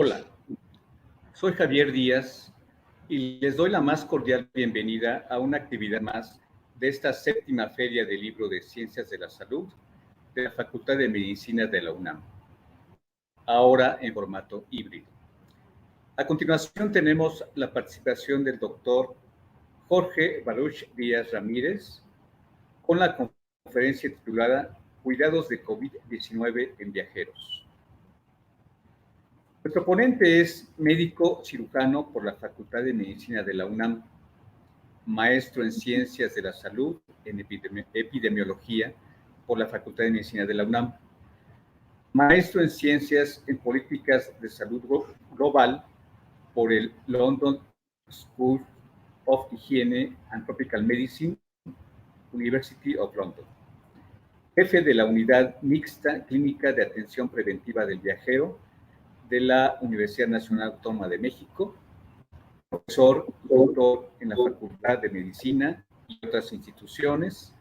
Hola, soy Javier Díaz y les doy la más cordial bienvenida a una actividad más de esta séptima Feria del Libro de Ciencias de la Salud de la Facultad de Medicina de la UNAM, ahora en formato híbrido. A continuación tenemos la participación del doctor Jorge Baruch Díaz Ramírez con la conferencia titulada Cuidados de COVID-19 en viajeros. Nuestro ponente es médico cirujano por la Facultad de Medicina de la UNAM, maestro en Ciencias de la Salud en Epidemiología por la Facultad de Medicina de la UNAM, maestro en Ciencias en Políticas de Salud Global por el London School of Hygiene and Tropical Medicine, University of London, jefe de la Unidad Mixta Clínica de Atención Preventiva del Viajero de la Universidad Nacional Autónoma de México, profesor y doctor en la Facultad de Medicina y otras instituciones,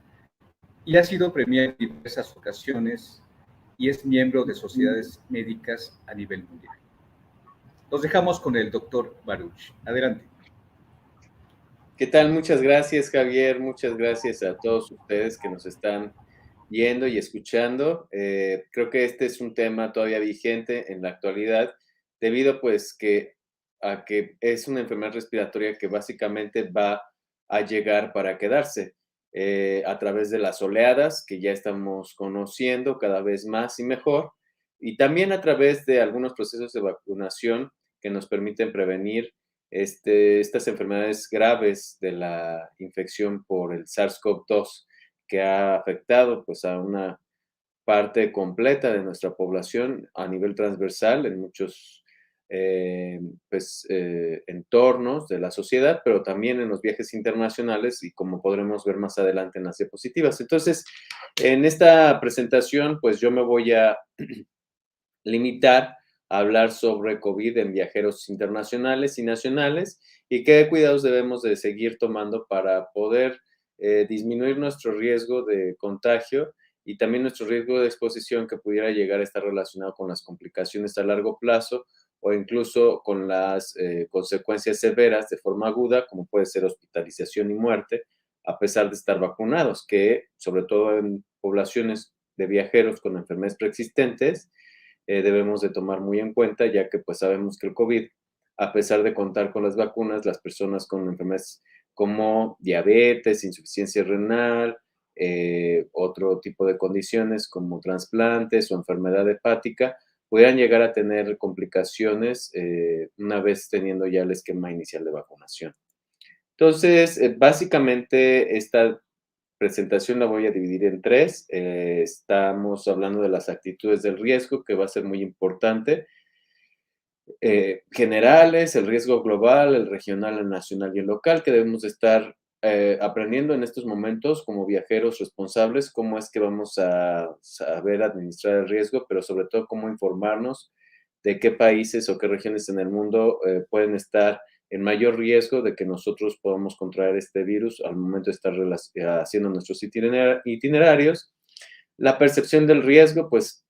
y ha sido premiado en diversas ocasiones y es miembro de sociedades médicas a nivel mundial. Los dejamos con el doctor Baruch. Adelante. ¿Qué tal? Muchas gracias, Javier. Muchas gracias a todos ustedes que nos están viendo y escuchando. Creo que este es un tema todavía vigente en la actualidad, debido pues a que es una enfermedad respiratoria que básicamente va a llegar para quedarse a través de las oleadas que ya estamos conociendo cada vez más y mejor, y también a través de algunos procesos de vacunación que nos permiten prevenir estas enfermedades graves de la infección por el SARS-CoV-2, que ha afectado pues a una parte completa de nuestra población a nivel transversal en muchos entornos de la sociedad, pero también en los viajes internacionales, y como podremos ver más adelante en las diapositivas. Entonces, en esta presentación, pues yo me voy a limitar a hablar sobre COVID en viajeros internacionales y nacionales y qué cuidados debemos de seguir tomando para poder disminuir nuestro riesgo de contagio y también nuestro riesgo de exposición que pudiera llegar a estar relacionado con las complicaciones a largo plazo o incluso con las consecuencias severas de forma aguda, como puede ser hospitalización y muerte, a pesar de estar vacunados, que sobre todo en poblaciones de viajeros con enfermedades preexistentes, debemos de tomar muy en cuenta, ya que pues sabemos que el COVID, a pesar de contar con las vacunas, las personas con enfermedades como diabetes, insuficiencia renal, otro tipo de condiciones como trasplantes o enfermedad hepática, pudieran llegar a tener complicaciones una vez teniendo ya el esquema inicial de vacunación. Entonces, básicamente esta presentación la voy a dividir en tres. Estamos hablando de las actitudes del riesgo, que va a ser muy importante. Generales, el riesgo global, el regional, el nacional y el local, que debemos estar aprendiendo en estos momentos como viajeros responsables, cómo es que vamos a saber administrar el riesgo, pero sobre todo cómo informarnos de qué países o qué regiones en el mundo pueden estar en mayor riesgo de que nosotros podamos contraer este virus al momento de estar haciendo nuestros itinerarios. La percepción del riesgo, pues,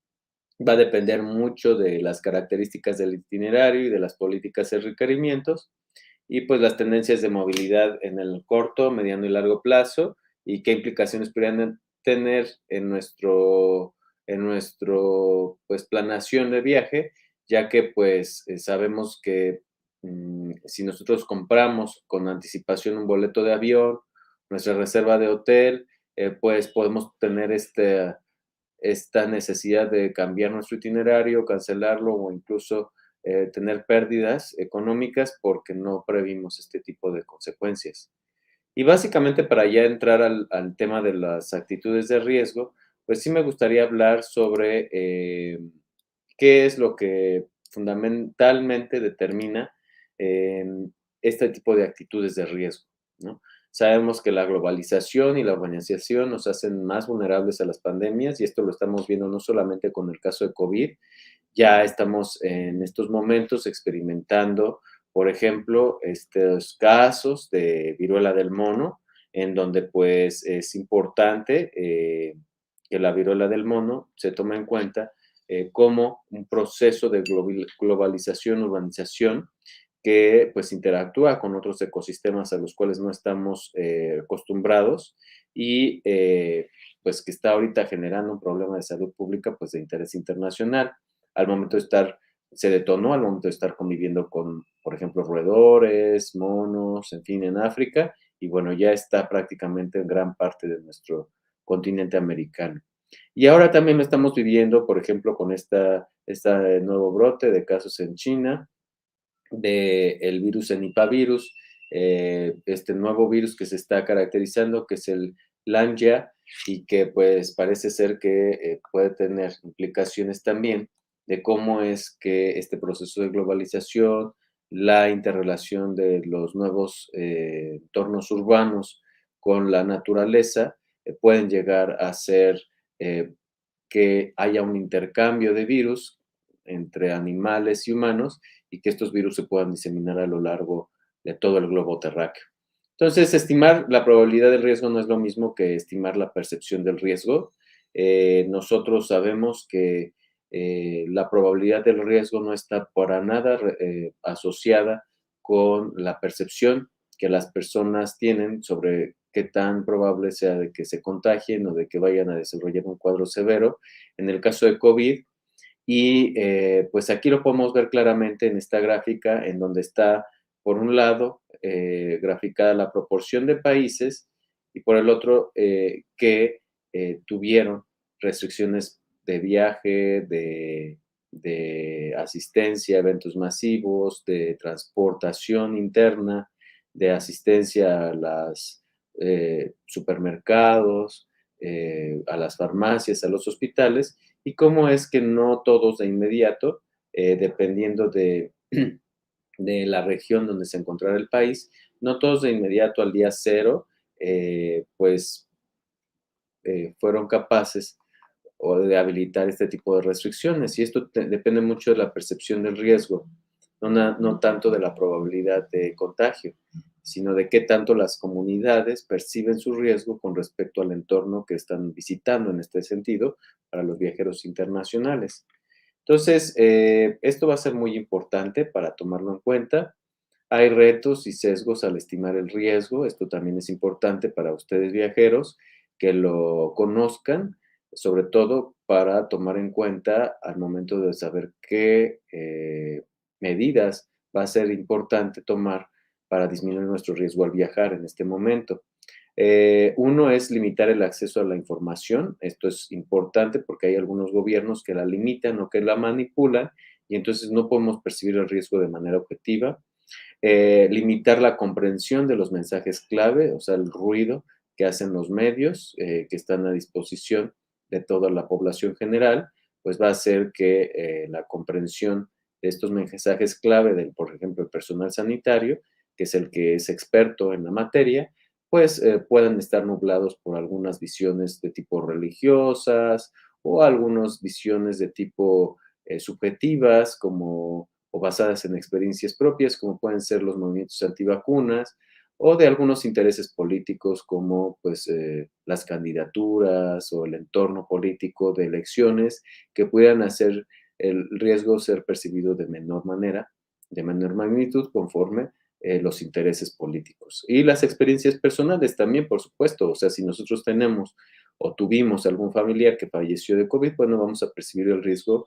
va a depender mucho de las características del itinerario y de las políticas y requerimientos, y pues las tendencias de movilidad en el corto, mediano y largo plazo, y qué implicaciones podrían tener en nuestro pues, planeación de viaje, ya que pues sabemos que si nosotros compramos con anticipación un boleto de avión, nuestra reserva de hotel, pues podemos tener esta necesidad de cambiar nuestro itinerario, cancelarlo o incluso tener pérdidas económicas porque no previmos este tipo de consecuencias. Y básicamente para ya entrar al tema de las actitudes de riesgo, pues sí me gustaría hablar sobre qué es lo que fundamentalmente determina eh, este tipo de actitudes de riesgo, ¿no? Sabemos que la globalización y la urbanización nos hacen más vulnerables a las pandemias, y esto lo estamos viendo no solamente con el caso de COVID. Ya estamos en estos momentos experimentando, por ejemplo, estos casos de viruela del mono, en donde pues es importante que la viruela del mono se tome en cuenta como un proceso de globalización, urbanización, que pues interactúa con otros ecosistemas a los cuales no estamos acostumbrados y pues que está ahorita generando un problema de salud pública pues de interés internacional. Al momento de estar, se detonó al momento de estar conviviendo con, por ejemplo, roedores, monos, en fin, en África, y bueno, ya está prácticamente en gran parte de nuestro continente americano. Y ahora también lo estamos viviendo, por ejemplo, con este nuevo brote de casos en China, del virus Enipavirus, este nuevo virus que se está caracterizando, que es el Lambda, y que pues parece ser que puede tener implicaciones también de cómo es que este proceso de globalización, la interrelación de los nuevos entornos urbanos con la naturaleza, pueden llegar a ser eh, que haya un intercambio de virus entre animales y humanos y que estos virus se puedan diseminar a lo largo de todo el globo terráqueo. Entonces, estimar la probabilidad del riesgo no es lo mismo que estimar la percepción del riesgo. Nosotros sabemos que la probabilidad del riesgo no está para nada asociada con la percepción que las personas tienen sobre qué tan probable sea de que se contagien o de que vayan a desarrollar un cuadro severo. En el caso de COVID, y pues aquí lo podemos ver claramente en esta gráfica, en donde está, por un lado, graficada la proporción de países y por el otro, que tuvieron restricciones de viaje, de asistencia a eventos masivos, de transportación interna, de asistencia a los supermercados, a las farmacias, a los hospitales, y cómo es que no todos de inmediato, dependiendo de la región donde se encontrara el país, no todos de inmediato al día cero, pues fueron capaces o de habilitar este tipo de restricciones. Y esto depende mucho de la percepción del riesgo, no tanto de la probabilidad de contagio, sino de qué tanto las comunidades perciben su riesgo con respecto al entorno que están visitando en este sentido para los viajeros internacionales. Entonces, esto va a ser muy importante para tomarlo en cuenta. Hay retos y sesgos al estimar el riesgo. Esto también es importante para ustedes viajeros que lo conozcan, sobre todo para tomar en cuenta al momento de saber qué medidas va a ser importante tomar para disminuir nuestro riesgo al viajar en este momento. Uno es limitar el acceso a la información. Esto es importante porque hay algunos gobiernos que la limitan o que la manipulan y entonces no podemos percibir el riesgo de manera objetiva. Limitar la comprensión de los mensajes clave, o sea, el ruido que hacen los medios que están a disposición de toda la población general, pues va a hacer que la comprensión de estos mensajes clave del, por ejemplo, el personal sanitario, que es el que es experto en la materia, pues puedan estar nublados por algunas visiones de tipo religiosas o algunas visiones de tipo subjetivas, como o basadas en experiencias propias, como pueden ser los movimientos antivacunas, o de algunos intereses políticos como pues, las candidaturas o el entorno político de elecciones que pudieran hacer el riesgo ser percibido de menor manera, de menor magnitud, conforme los intereses políticos. Y las experiencias personales también, por supuesto. O sea, si nosotros tenemos o tuvimos algún familiar que falleció de COVID, pues no vamos a percibir el riesgo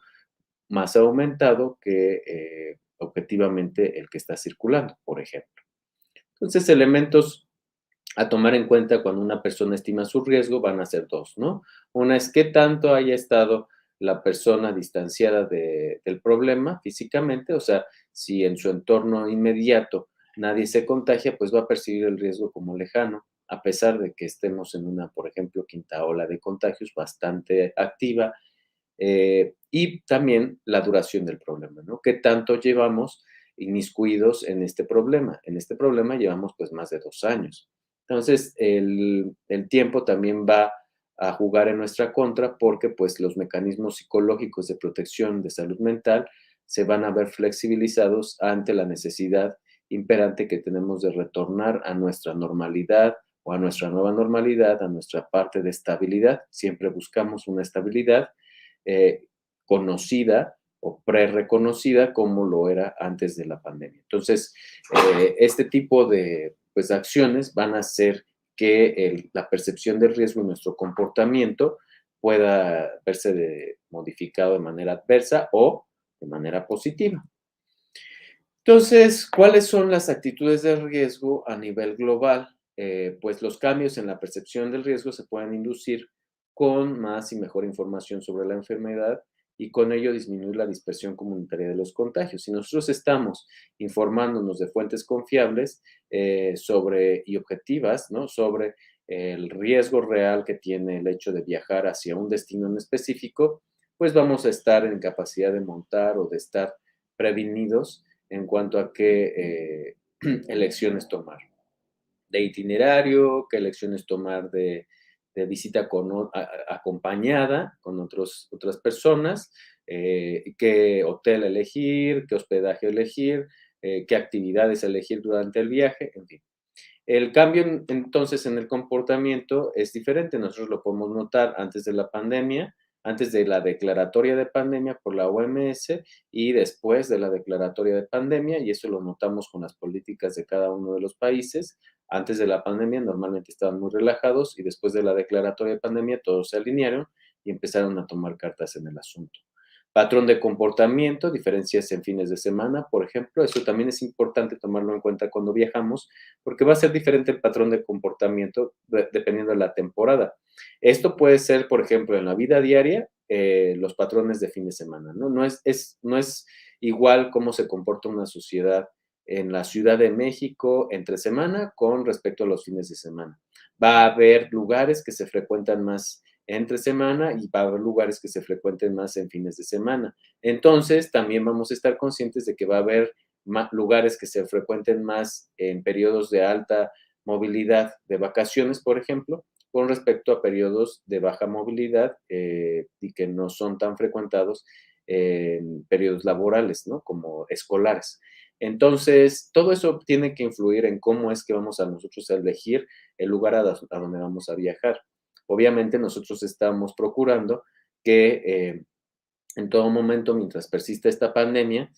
más aumentado que objetivamente el que está circulando, por ejemplo. Entonces, elementos a tomar en cuenta cuando una persona estima su riesgo van a ser dos, ¿no? Una es qué tanto haya estado la persona distanciada del problema físicamente, o sea, si en su entorno inmediato nadie se contagia, pues va a percibir el riesgo como lejano, a pesar de que estemos en una, por ejemplo, quinta ola de contagios bastante activa, y también la duración del problema, ¿no? ¿Qué tanto llevamos inmiscuidos en este problema? En este problema llevamos pues más de 2 años. Entonces, el tiempo también va a jugar en nuestra contra porque pues los mecanismos psicológicos de protección de salud mental se van a ver flexibilizados ante la necesidad imperante que tenemos de retornar a nuestra normalidad o a nuestra nueva normalidad, a nuestra parte de estabilidad. Siempre buscamos una estabilidad, eh, conocida o pre-reconocida como lo era antes de la pandemia. Entonces, este tipo de pues, acciones van a hacer que la percepción del riesgo y nuestro comportamiento pueda verse modificado de manera adversa o de manera positiva. Entonces, ¿cuáles son las actitudes de riesgo a nivel global? Pues los cambios en la percepción del riesgo se pueden inducir con más y mejor información sobre la enfermedad y con ello disminuir la dispersión comunitaria de los contagios. Si nosotros estamos informándonos de fuentes confiables y objetivas, ¿no? Sobre el riesgo real que tiene el hecho de viajar hacia un destino en específico, pues vamos a estar en capacidad de montar o de estar prevenidos en cuanto a qué elecciones tomar de itinerario, qué elecciones tomar de visita acompañada con otras personas, qué hotel elegir, qué hospedaje elegir, qué actividades elegir durante el viaje, en fin. El cambio entonces en el comportamiento es diferente. Nosotros lo podemos notar antes de la pandemia, antes de la declaratoria de pandemia por la OMS y después de la declaratoria de pandemia, y eso lo notamos con las políticas de cada uno de los países. Antes de la pandemia normalmente estaban muy relajados y después de la declaratoria de pandemia todos se alinearon y empezaron a tomar cartas en el asunto. Patrón de comportamiento, diferencias en fines de semana, por ejemplo, eso también es importante tomarlo en cuenta cuando viajamos, porque va a ser diferente el patrón de comportamiento dependiendo de la temporada. Esto puede ser, por ejemplo, en la vida diaria, los patrones de fin de semana, ¿no? No es igual cómo se comporta una sociedad en la Ciudad de México entre semana con respecto a los fines de semana. Va a haber lugares que se frecuentan más entre semana y va a haber lugares que se frecuenten más en fines de semana. Entonces, también vamos a estar conscientes de que va a haber lugares que se frecuenten más en periodos de alta movilidad de vacaciones, por ejemplo, con respecto a periodos de baja movilidad y que no son tan frecuentados en periodos laborales, ¿no? Como escolares. Entonces, todo eso tiene que influir en cómo es que vamos a nosotros a elegir el lugar a donde vamos a viajar. Obviamente, nosotros estamos procurando que en todo momento, mientras persista esta pandemia,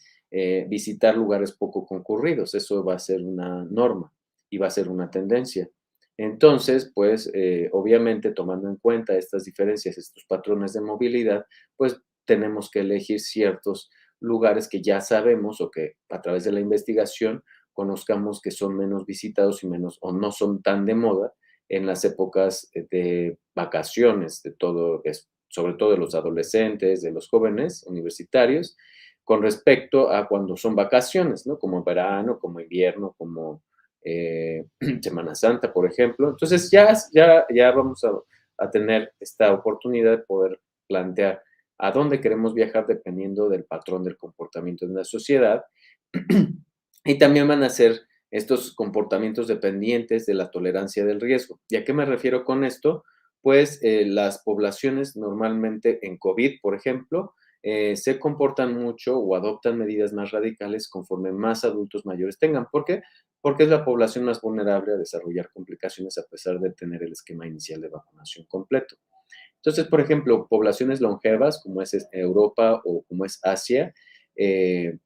visitar lugares poco concurridos. Eso va a ser una norma y va a ser una tendencia. Entonces, pues, obviamente, tomando en cuenta estas diferencias, estos patrones de movilidad, pues tenemos que elegir ciertos lugares que ya sabemos o que a través de la investigación conozcamos que son menos visitados y menos o no son tan de moda en las épocas de vacaciones de todo, sobre todo de los adolescentes, de los jóvenes universitarios, con respecto a cuando son vacaciones, ¿no? Como verano, como invierno, como Semana Santa, por ejemplo. Entonces ya vamos a tener esta oportunidad de poder plantear a dónde queremos viajar dependiendo del patrón del comportamiento de la sociedad. Y también van a ser estos comportamientos dependientes de la tolerancia del riesgo. ¿Y a qué me refiero con esto? Pues las poblaciones normalmente en COVID, por ejemplo, se comportan mucho o adoptan medidas más radicales conforme más adultos mayores tengan. ¿Por qué? Porque es la población más vulnerable a desarrollar complicaciones a pesar de tener el esquema inicial de vacunación completo. Entonces, por ejemplo, poblaciones longevas como es Europa o como es Asia, eh,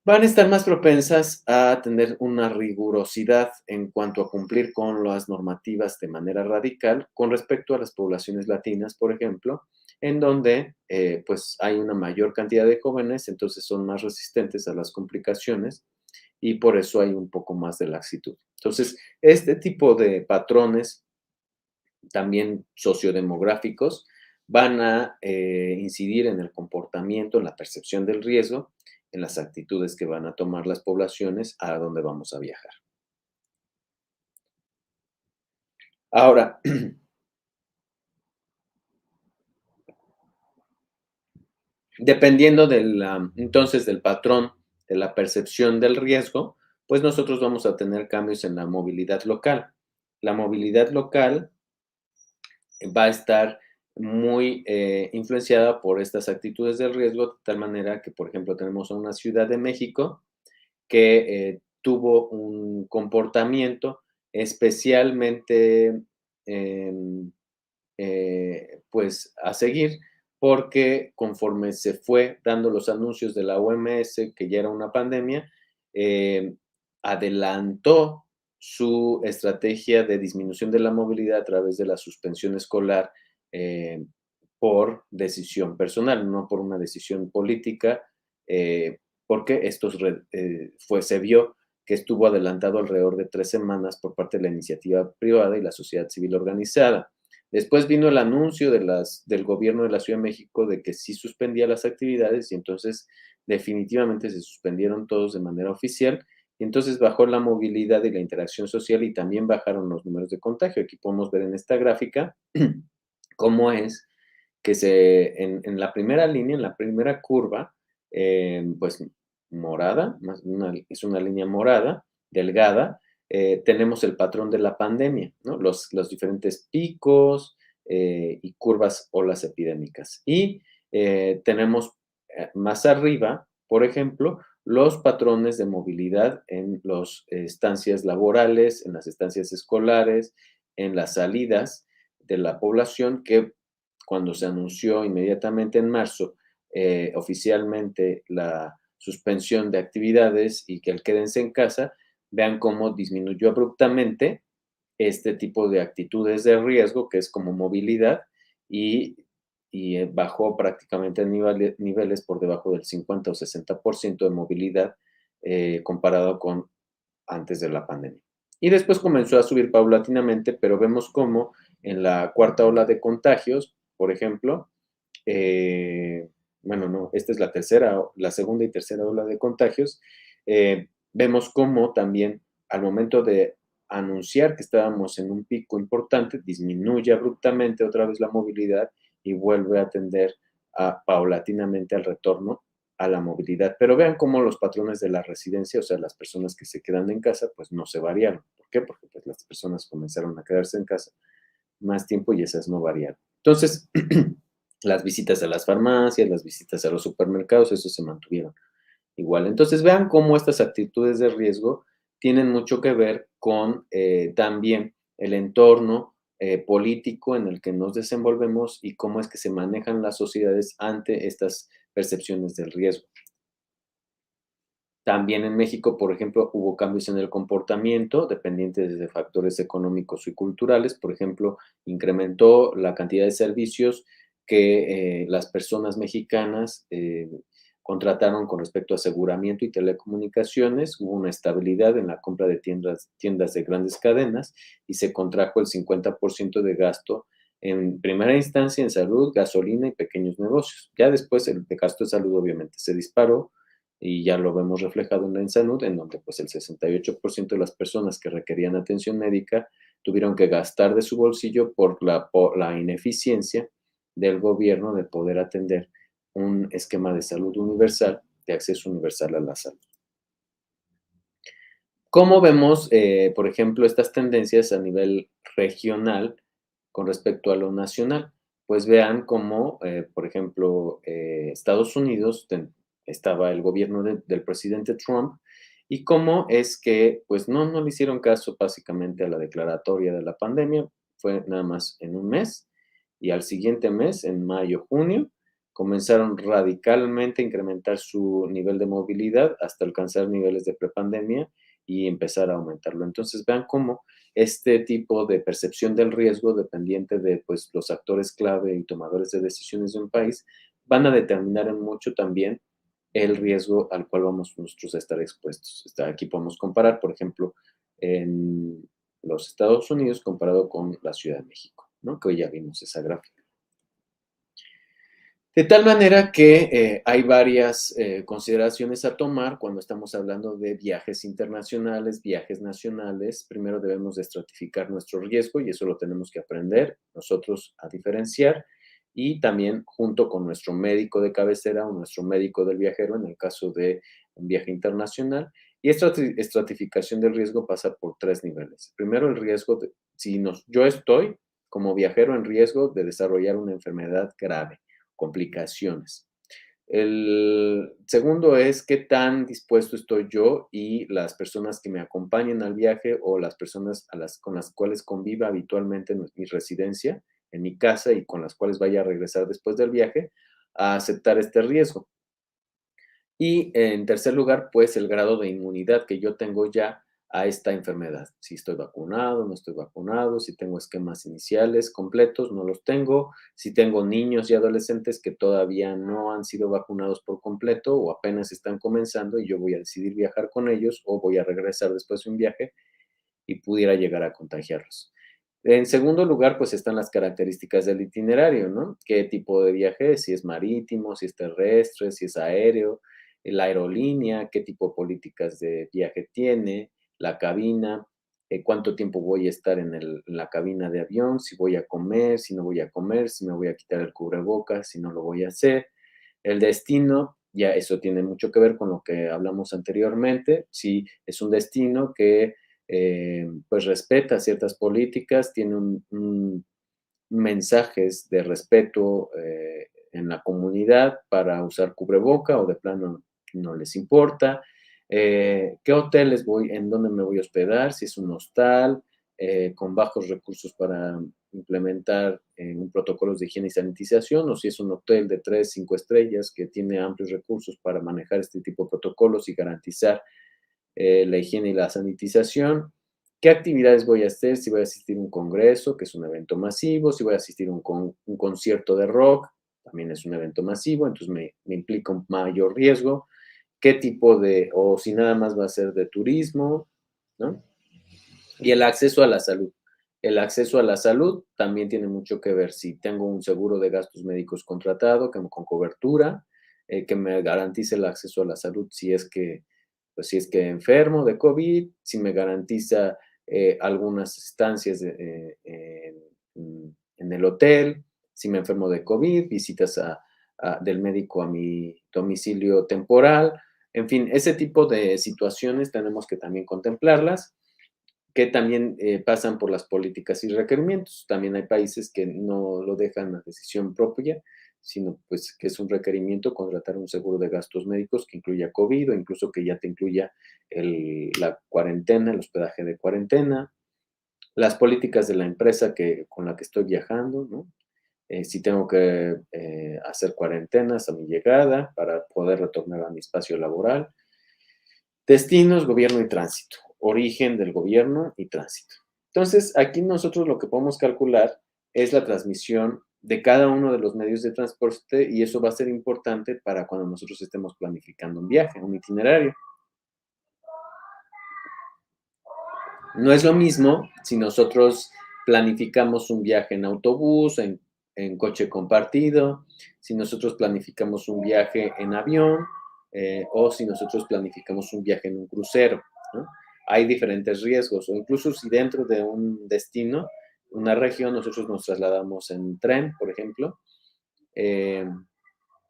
van a estar más propensas a tener una rigurosidad en cuanto a cumplir con las normativas de manera radical con respecto a las poblaciones latinas, por ejemplo, en donde pues hay una mayor cantidad de jóvenes, entonces son más resistentes a las complicaciones y por eso hay un poco más de laxitud. Entonces, este tipo de patrones también sociodemográficos van a incidir en el comportamiento, en la percepción del riesgo, en las actitudes que van a tomar las poblaciones a donde vamos a viajar. Ahora, dependiendo entonces del patrón de la percepción del riesgo, pues nosotros vamos a tener cambios en la movilidad local. La movilidad local va a estar muy influenciada por estas actitudes del riesgo, de tal manera que, por ejemplo, tenemos a una Ciudad de México que tuvo un comportamiento especialmente, pues, a seguir, porque conforme se fue dando los anuncios de la OMS, que ya era una pandemia, adelantó su estrategia de disminución de la movilidad a través de la suspensión escolar por decisión personal, no por una decisión política, porque se vio que estuvo adelantado alrededor de 3 semanas por parte de la iniciativa privada y la sociedad civil organizada. Después vino el anuncio del gobierno de la Ciudad de México de que sí suspendía las actividades y entonces definitivamente se suspendieron todos de manera oficial y entonces bajó la movilidad y la interacción social y también bajaron los números de contagio. Aquí podemos ver en esta gráfica cómo es que en la primera línea, en la primera curva, pues morada, es una línea morada, delgada, tenemos el patrón de la pandemia, ¿no? Los diferentes picos y curvas olas epidémicas. Y tenemos más arriba, por ejemplo, los patrones de movilidad en las estancias laborales, en las estancias escolares, en las salidas de la población, que cuando se anunció inmediatamente en marzo oficialmente la suspensión de actividades y que el quédense en casa, vean cómo disminuyó abruptamente este tipo de actitudes de riesgo, que es como movilidad, y, bajó prácticamente a niveles por debajo del 50 o 60% de movilidad comparado con antes de la pandemia. Y después comenzó a subir paulatinamente, pero vemos cómo en la cuarta ola de contagios, por ejemplo, bueno, no, esta es la segunda y tercera ola de contagios, vemos cómo también al momento de anunciar que estábamos en un pico importante, disminuye abruptamente otra vez la movilidad y vuelve a tender paulatinamente al retorno a la movilidad. Pero vean cómo los patrones de la residencia, o sea, las personas que se quedan en casa, pues no se variaron. ¿Por qué? Porque pues, las personas comenzaron a quedarse en casa más tiempo y esas no variaron. Entonces, las visitas a las farmacias, las visitas a los supermercados, eso se mantuvieron igual. Entonces, vean cómo estas actitudes de riesgo tienen mucho que ver con también el entorno político en el que nos desenvolvemos y cómo es que se manejan las sociedades ante estas percepciones del riesgo. También en México, por ejemplo, hubo cambios en el comportamiento dependientes de factores económicos y culturales. Por ejemplo, incrementó la cantidad de servicios que las personas mexicanas contrataron con respecto a aseguramiento y telecomunicaciones. Hubo una estabilidad en la compra de tiendas de grandes cadenas y se contrajo el 50% de gasto en primera instancia en salud, gasolina y pequeños negocios. Ya después el gasto de salud obviamente se disparó y ya lo vemos reflejado en la salud, en donde pues el 68% de las personas que requerían atención médica tuvieron que gastar de su bolsillo por la ineficiencia del gobierno de poder atender un esquema de salud universal, de acceso universal a la salud. ¿Cómo vemos, por ejemplo, estas tendencias a nivel regional con respecto a lo nacional? Pues vean cómo, por ejemplo, Estados Unidos estaba el gobierno del presidente Trump y cómo es que, pues no le hicieron caso básicamente a la declaratoria de la pandemia, fue nada más en un mes y al siguiente mes, en mayo, junio, comenzaron radicalmente a incrementar su nivel de movilidad hasta alcanzar niveles de prepandemia y empezar a aumentarlo. Entonces, vean cómo este tipo de percepción del riesgo dependiente de pues, los actores clave y tomadores de decisiones de un país van a determinar en mucho también el riesgo al cual vamos nosotros a estar expuestos. Aquí podemos comparar, por ejemplo, en los Estados Unidos comparado con la Ciudad de México, ¿no? Que hoy ya vimos esa gráfica. De tal manera que hay varias consideraciones a tomar cuando estamos hablando de viajes internacionales, viajes nacionales. Primero debemos de estratificar nuestro riesgo y eso lo tenemos que aprender nosotros a diferenciar y también junto con nuestro médico de cabecera o nuestro médico del viajero en el caso de un viaje internacional. Y esta estratificación del riesgo pasa por 3 niveles. Primero, el riesgo de, yo estoy como viajero en riesgo de desarrollar una enfermedad grave, complicaciones. El segundo es qué tan dispuesto estoy yo y las personas que me acompañen al viaje o las personas con las cuales conviva habitualmente en mi residencia en mi casa y con las cuales vaya a regresar después del viaje, a aceptar este riesgo. Y en tercer lugar, pues el grado de inmunidad que yo tengo ya a esta enfermedad. Si estoy vacunado, no estoy vacunado, si tengo esquemas iniciales completos, no los tengo, si tengo niños y adolescentes que todavía no han sido vacunados por completo o apenas están comenzando y yo voy a decidir viajar con ellos o voy a regresar después de un viaje y pudiera llegar a contagiarlos. En segundo lugar, pues están las características del itinerario, ¿no? ¿Qué tipo de viaje es? Si es marítimo, si es terrestre, si es aéreo, la aerolínea, qué tipo de políticas de viaje tiene, la cabina, cuánto tiempo voy a estar en la cabina de avión, si voy a comer, si no voy a comer, si me voy a quitar el cubrebocas, si no lo voy a hacer. El destino, ya eso tiene mucho que ver con lo que hablamos anteriormente. Si es un destino que pues respeta ciertas políticas, tiene mensajes de respeto en la comunidad para usar cubreboca o de plano no les importa. ¿Qué hoteles voy, en dónde me voy a hospedar? Si es un hostal con bajos recursos para implementar un protocolo de higiene y sanitización, o si es un hotel de 3, 5 estrellas que tiene amplios recursos para manejar este tipo de protocolos y garantizar la higiene y la sanitización. ¿Qué actividades voy a hacer? Si voy a asistir a un congreso, que es un evento masivo, si voy a asistir a un concierto de rock, también es un evento masivo, entonces me implica un mayor riesgo. ¿Qué tipo o si nada más va a ser de turismo, ¿no? Y el acceso a la salud. El acceso a la salud también tiene mucho que ver si tengo un seguro de gastos médicos contratado con cobertura, que me garantice el acceso a la salud si es que, pues si es que enfermo de COVID, si me garantiza algunas estancias en el hotel, si me enfermo de COVID, visitas del médico a mi domicilio temporal, en fin, ese tipo de situaciones tenemos que también contemplarlas que también pasan por las políticas y requerimientos. También hay países que no lo dejan a decisión propia, sino pues que es un requerimiento contratar un seguro de gastos médicos que incluya COVID o incluso que ya te incluya la cuarentena, el hospedaje de cuarentena, las políticas de la empresa con la que estoy viajando, ¿no? Si tengo que hacer cuarentenas a mi llegada para poder retornar a mi espacio laboral. Destinos, gobierno y tránsito. Origen del gobierno y tránsito. Entonces, aquí nosotros lo que podemos calcular es la transmisión de cada uno de los medios de transporte y eso va a ser importante para cuando nosotros estemos planificando un viaje, un itinerario. No es lo mismo si nosotros planificamos un viaje en autobús, en coche compartido, si nosotros planificamos un viaje en avión o si nosotros planificamos un viaje en un crucero, ¿no? Hay diferentes riesgos o incluso si dentro de un destino, una región, nosotros nos trasladamos en tren, por ejemplo, eh,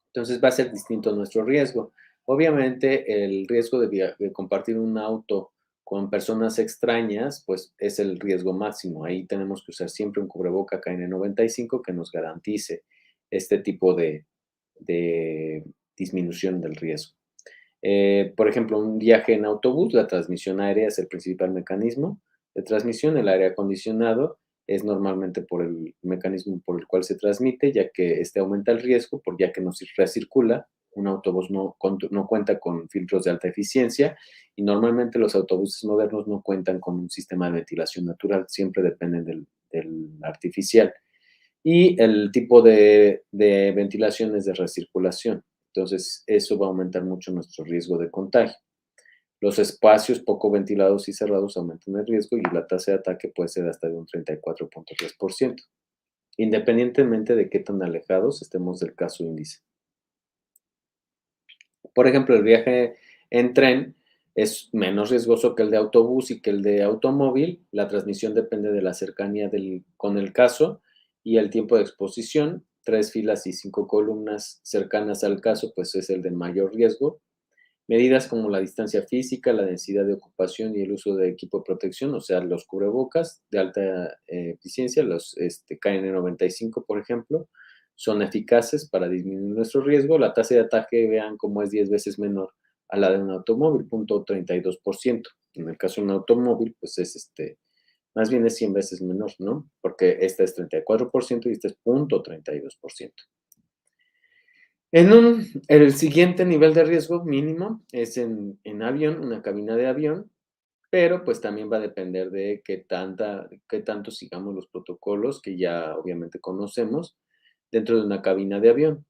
entonces va a ser distinto nuestro riesgo. Obviamente el riesgo de compartir un auto con personas extrañas, pues es el riesgo máximo. Ahí tenemos que usar siempre un cubreboca KN95 que nos garantice este tipo de disminución del riesgo. Por ejemplo, un viaje en autobús, la transmisión aérea es el principal mecanismo de transmisión. El aire acondicionado es normalmente por el mecanismo por el cual se transmite, ya que este aumenta el riesgo, ya que no se recircula. Un autobús no cuenta con filtros de alta eficiencia y normalmente los autobuses modernos no cuentan con un sistema de ventilación natural, siempre dependen del artificial. Y el tipo de ventilación es de recirculación. Entonces, eso va a aumentar mucho nuestro riesgo de contagio. Los espacios poco ventilados y cerrados aumentan el riesgo y la tasa de ataque puede ser hasta de un 34.3%, independientemente de qué tan alejados estemos del caso índice. Por ejemplo, el viaje en tren es menos riesgoso que el de autobús y que el de automóvil. La transmisión depende de la cercanía con el caso y el tiempo de exposición. 3 filas y 5 columnas cercanas al caso, pues es el de mayor riesgo. Medidas como la distancia física, la densidad de ocupación y el uso de equipo de protección, o sea, los cubrebocas de alta eficiencia, los KN95, por ejemplo, son eficaces para disminuir nuestro riesgo. La tasa de ataque, vean cómo es 10 veces menor a la de un automóvil, 0.32%. En el caso de un automóvil, pues es Más bien es 100 veces menor, ¿no? Porque esta es 34% y esta es 0.32%. El siguiente nivel de riesgo mínimo es en avión, una cabina de avión, pero pues también va a depender de qué tanto sigamos los protocolos que ya obviamente conocemos dentro de una cabina de avión.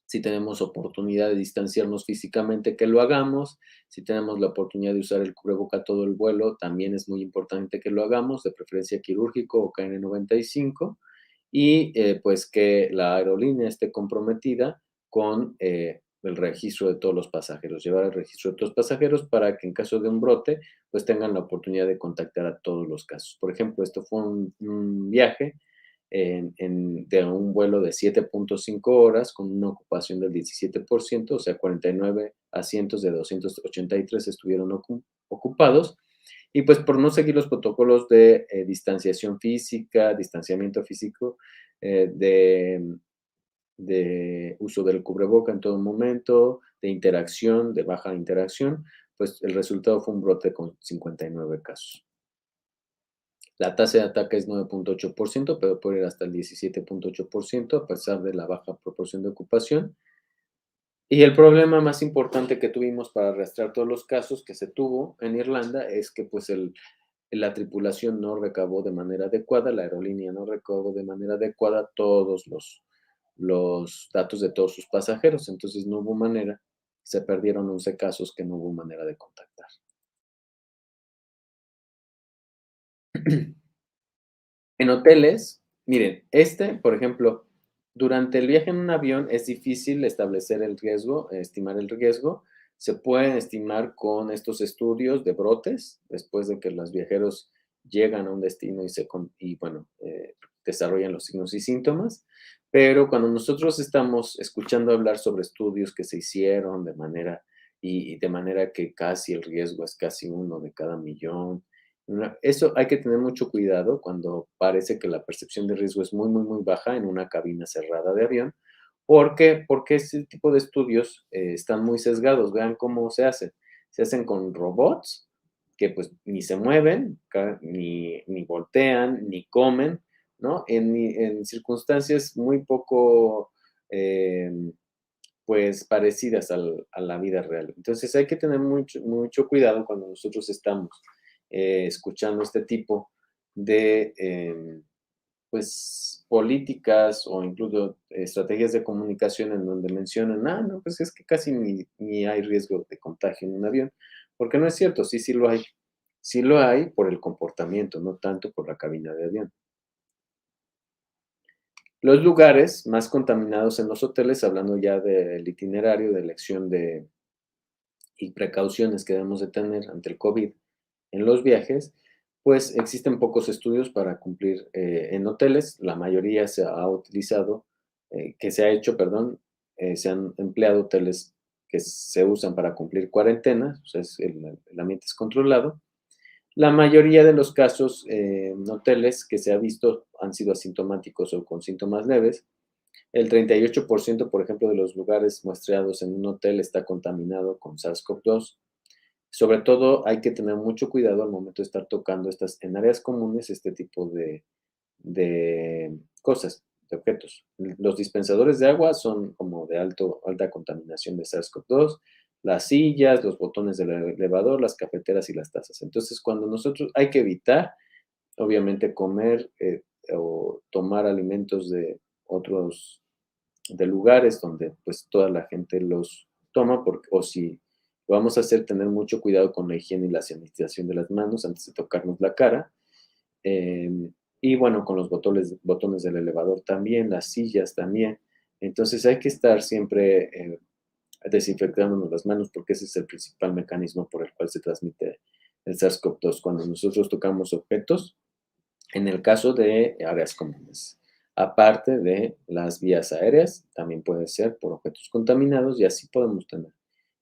Si tenemos oportunidad de distanciarnos físicamente, que lo hagamos. Si tenemos la oportunidad de usar el cubreboca todo el vuelo, también es muy importante que lo hagamos, de preferencia quirúrgico o KN95, y pues que la aerolínea esté comprometida con el registro de todos los pasajeros, llevar el registro de todos los pasajeros para que en caso de un brote, pues tengan la oportunidad de contactar a todos los casos. Por ejemplo, esto fue un viaje de un vuelo de 7.5 horas con una ocupación del 17%, o sea, 49 asientos de 283 estuvieron ocupados. Y pues por no seguir los protocolos de distanciación física, distanciamiento físico, de uso del cubreboca en todo momento, de interacción, de baja interacción, pues el resultado fue un brote con 59 casos. La tasa de ataque es 9.8%, pero puede ir hasta el 17.8% a pesar de la baja proporción de ocupación. Y el problema más importante que tuvimos para rastrear todos los casos que se tuvo en Irlanda es que pues la tripulación no recabó de manera adecuada, la aerolínea no recabó de manera adecuada todos los datos de todos sus pasajeros. Entonces no hubo manera, se perdieron 11 casos que no hubo manera de contactar. En hoteles, miren, por ejemplo, durante el viaje en un avión es difícil establecer el riesgo, estimar el riesgo. Se pueden estimar con estos estudios de brotes, después de que los viajeros llegan a un destino desarrollan los signos y síntomas. Pero cuando nosotros estamos escuchando hablar sobre estudios que se hicieron de manera que casi el riesgo es casi 1 de cada 1.000.000, eso hay que tener mucho cuidado cuando parece que la percepción de riesgo es muy, muy, muy baja en una cabina cerrada de avión. ¿Por qué? Porque ese tipo de estudios están muy sesgados. Vean cómo se hacen. Se hacen con robots que pues ni se mueven, ni voltean, ni comen, ¿no? En circunstancias muy poco, pues, parecidas a la vida real. Entonces hay que tener mucho, mucho cuidado cuando nosotros estamos escuchando este tipo de, pues, políticas o incluso estrategias de comunicación en donde mencionan, no, pues es que casi ni hay riesgo de contagio en un avión, porque no es cierto, sí, sí lo hay. Sí lo hay por el comportamiento, no tanto por la cabina de avión. Los lugares más contaminados en los hoteles, hablando ya del itinerario, de elección y precauciones que debemos de tener ante el COVID en los viajes, pues existen pocos estudios para cumplir en hoteles. La mayoría se ha hecho, perdón, se han empleado hoteles que se usan para cumplir cuarentenas, o sea, el ambiente es controlado. La mayoría de los casos en hoteles que se ha visto han sido asintomáticos o con síntomas leves. El 38%, por ejemplo, de los lugares muestreados en un hotel está contaminado con SARS-CoV-2. Sobre todo, hay que tener mucho cuidado al momento de estar tocando en áreas comunes este tipo de cosas, de objetos. Los dispensadores de agua son como de alta contaminación de SARS-CoV-2, las sillas, los botones del elevador, las cafeteras y las tazas. Entonces, cuando nosotros hay que evitar, obviamente, comer o tomar alimentos de otros, de lugares donde pues toda la gente los toma, o si lo vamos a hacer, tener mucho cuidado con la higiene y la sanitización de las manos antes de tocarnos la cara. Y bueno, con los botones del elevador también, las sillas también. Entonces hay que estar siempre desinfectándonos las manos porque ese es el principal mecanismo por el cual se transmite el SARS-CoV-2 cuando nosotros tocamos objetos, en el caso de áreas comunes. Aparte de las vías aéreas, también puede ser por objetos contaminados y así podemos tener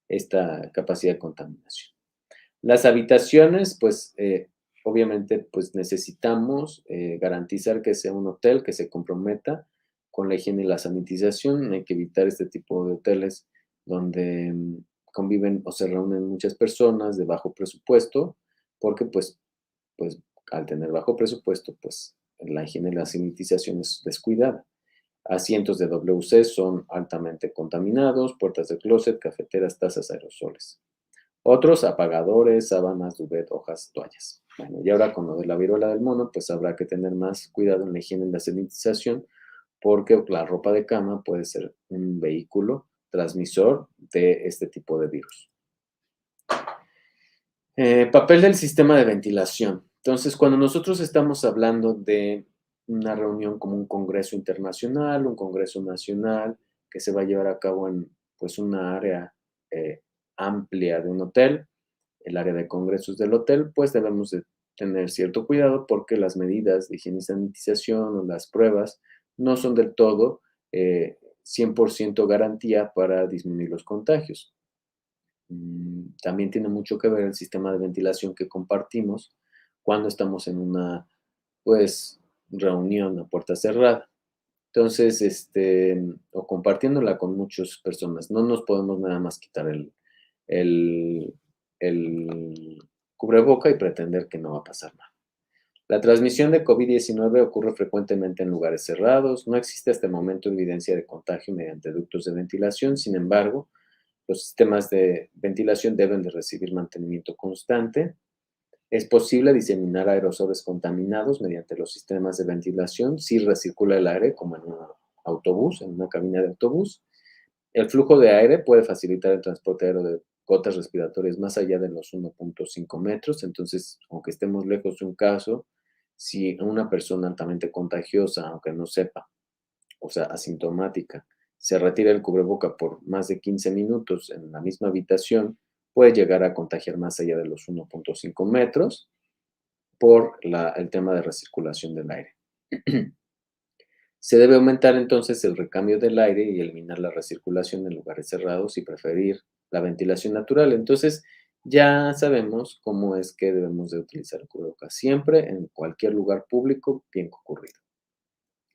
esta capacidad de contaminación. Las habitaciones, pues obviamente pues necesitamos garantizar que sea un hotel que se comprometa con la higiene y la sanitización. Hay que evitar este tipo de hoteles donde conviven o se reúnen muchas personas de bajo presupuesto, porque pues al tener bajo presupuesto, pues la higiene y la sanitización es descuidada. Asientos de WC son altamente contaminados, puertas de closet, cafeteras, tazas, aerosoles. Otros, apagadores, sábanas, duvet, hojas, toallas. Bueno, y ahora con lo de la viruela del mono, pues habrá que tener más cuidado en la higiene y la sanitización, porque la ropa de cama puede ser un vehículo transmisor de este tipo de virus. Papel del sistema de ventilación. Entonces, cuando nosotros estamos hablando de una reunión como un congreso internacional, un congreso nacional, que se va a llevar a cabo en pues una área amplia de un hotel, el área de congresos del hotel, pues debemos de tener cierto cuidado porque las medidas de higiene y sanitización o las pruebas no son del todo 100% garantía para disminuir los contagios. También tiene mucho que ver el sistema de ventilación que compartimos cuando estamos en una, pues, reunión a puerta cerrada. Entonces, o compartiéndola con muchas personas. No nos podemos nada más quitar el, el cubreboca y pretender que no va a pasar nada. La transmisión de COVID-19 ocurre frecuentemente en lugares cerrados. No existe hasta el momento evidencia de contagio mediante ductos de ventilación. Sin embargo, los sistemas de ventilación deben de recibir mantenimiento constante. Es posible diseminar aerosoles contaminados mediante los sistemas de ventilación si recircula el aire, como en un autobús, en una cabina de autobús. El flujo de aire puede facilitar el transporte aéreo de gotas respiratorias más allá de los 1.5 metros. Entonces, aunque estemos lejos de un caso, si una persona altamente contagiosa, aunque no sepa, o sea, asintomática, se retira el cubreboca por más de 15 minutos en la misma habitación, puede llegar a contagiar más allá de los 1.5 metros por el tema de recirculación del aire. Se debe aumentar entonces el recambio del aire y eliminar la recirculación en lugares cerrados y preferir la ventilación natural. Entonces, ya sabemos cómo es que debemos de utilizar el cubrebocas siempre en cualquier lugar público bien concurrido.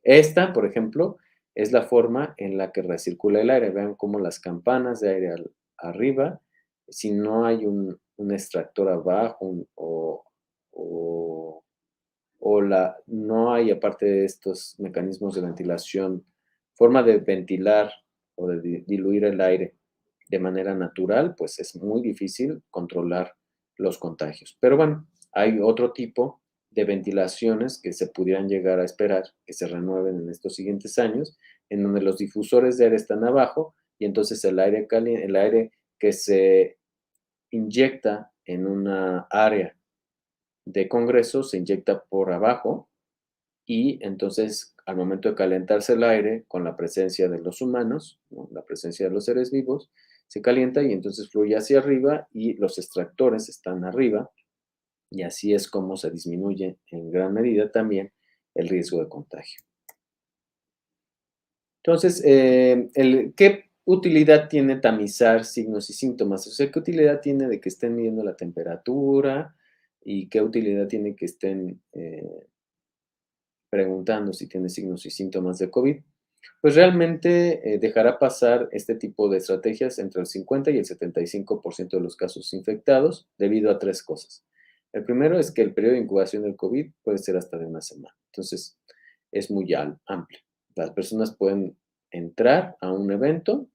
Esta, por ejemplo, es la forma en la que recircula el aire. Vean cómo las campanas de aire arriba, si no hay un extractor abajo no hay, aparte de estos mecanismos de ventilación, forma de ventilar o de diluir el aire de manera natural, pues es muy difícil controlar los contagios. Pero bueno, hay otro tipo de ventilaciones que se pudieran llegar a esperar que se renueven en estos siguientes años, en donde los difusores de aire están abajo y entonces el aire caliente, el aire que se inyecta en una área de congreso se inyecta por abajo y entonces al momento de calentarse el aire con la presencia de los humanos, ¿no? La presencia de los seres vivos, se calienta y entonces fluye hacia arriba y los extractores están arriba y así es como se disminuye en gran medida también el riesgo de contagio. Entonces, ¿qué utilidad tiene tamizar signos y síntomas? O sea, ¿qué utilidad tiene de que estén midiendo la temperatura y qué utilidad tiene que estén preguntando si tiene signos y síntomas de COVID? Pues realmente dejará pasar este tipo de estrategias entre el 50 y el 75% de los casos infectados debido a tres cosas. El primero es que el periodo de incubación del COVID puede ser hasta de una semana. Entonces, es muy amplio. Las personas pueden entrar a un evento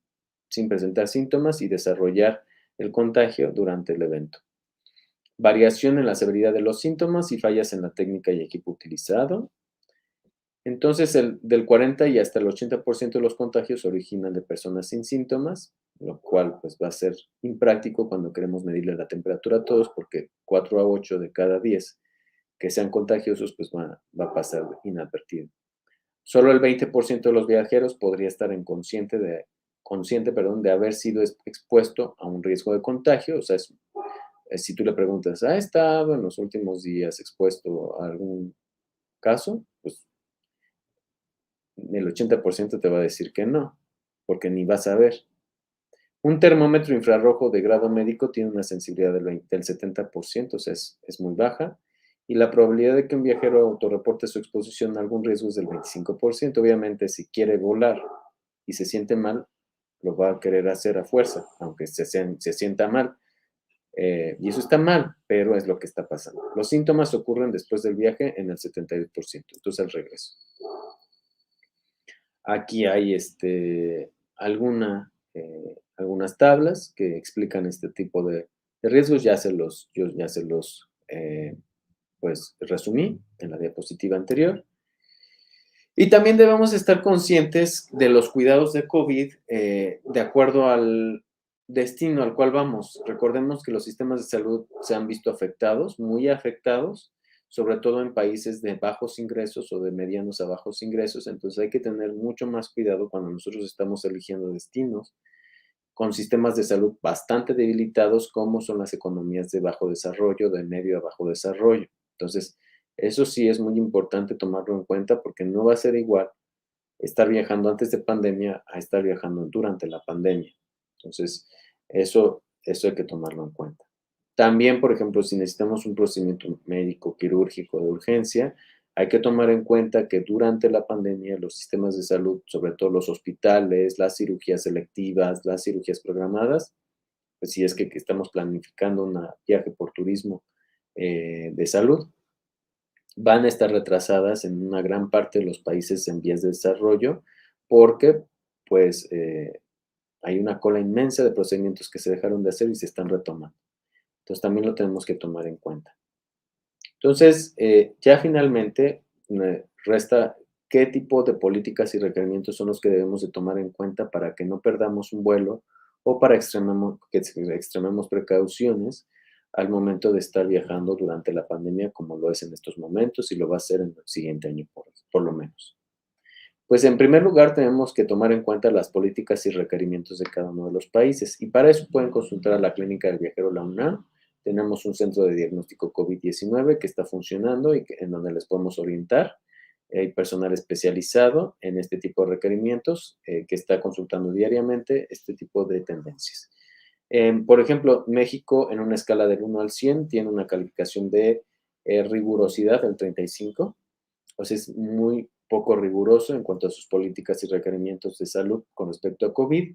sin presentar síntomas y desarrollar el contagio durante el evento. Variación en la severidad de los síntomas y fallas en la técnica y equipo utilizado. Entonces, del 40 y hasta el 80% de los contagios se originan de personas sin síntomas, lo cual pues, va a ser impráctico cuando queremos medirle la temperatura a todos, porque 4 a 8 de cada 10 que sean contagiosos, pues va a pasar inadvertido. Solo el 20% de los viajeros podría estar consciente de haber sido expuesto a un riesgo de contagio. O sea, si tú le preguntas, ¿ha estado en los últimos días expuesto a algún caso? Pues el 80% te va a decir que no, porque ni vas a ver. Un termómetro infrarrojo de grado médico tiene una sensibilidad del 70%, o sea, es muy baja, y la probabilidad de que un viajero autorreporte su exposición a algún riesgo es del 25%. Obviamente, si quiere volar y se siente mal, lo va a querer hacer a fuerza, aunque se sienta mal. Y eso está mal, pero es lo que está pasando. Los síntomas ocurren después del viaje en el 72%, entonces al regreso. Aquí hay algunas tablas que explican este tipo de riesgos. Yo ya se los pues resumí en la diapositiva anterior. Y también debemos estar conscientes de los cuidados de COVID de acuerdo al destino al cual vamos. Recordemos que los sistemas de salud se han visto afectados, muy afectados, sobre todo en países de bajos ingresos o de medianos a bajos ingresos. Entonces hay que tener mucho más cuidado cuando nosotros estamos eligiendo destinos con sistemas de salud bastante debilitados, como son las economías de bajo desarrollo, de medio a bajo desarrollo. Entonces, eso sí es muy importante tomarlo en cuenta porque no va a ser igual estar viajando antes de pandemia a estar viajando durante la pandemia. Entonces, eso hay que tomarlo en cuenta. También, por ejemplo, si necesitamos un procedimiento médico, quirúrgico de urgencia, hay que tomar en cuenta que durante la pandemia los sistemas de salud, sobre todo los hospitales, las cirugías selectivas, las cirugías programadas, pues si es que estamos planificando un viaje por turismo de salud, van a estar retrasadas en una gran parte de los países en vías de desarrollo porque pues hay una cola inmensa de procedimientos que se dejaron de hacer y se están retomando. Entonces también lo tenemos que tomar en cuenta. Entonces, ya finalmente resta qué tipo de políticas y requerimientos son los que debemos de tomar en cuenta para que no perdamos un vuelo o para que extrememos precauciones al momento de estar viajando durante la pandemia, como lo es en estos momentos y lo va a ser en el siguiente año, por lo menos. Pues en primer lugar tenemos que tomar en cuenta las políticas y requerimientos de cada uno de los países y para eso pueden consultar a la Clínica del Viajero, la UNAM. Tenemos un centro de diagnóstico COVID-19 que está funcionando y en donde les podemos orientar. Hay personal especializado en este tipo de requerimientos que está consultando diariamente este tipo de tendencias. Por ejemplo, México en una escala del 1 al 100 tiene una calificación de rigurosidad del 35, o sea, es muy poco riguroso en cuanto a sus políticas y requerimientos de salud con respecto a COVID.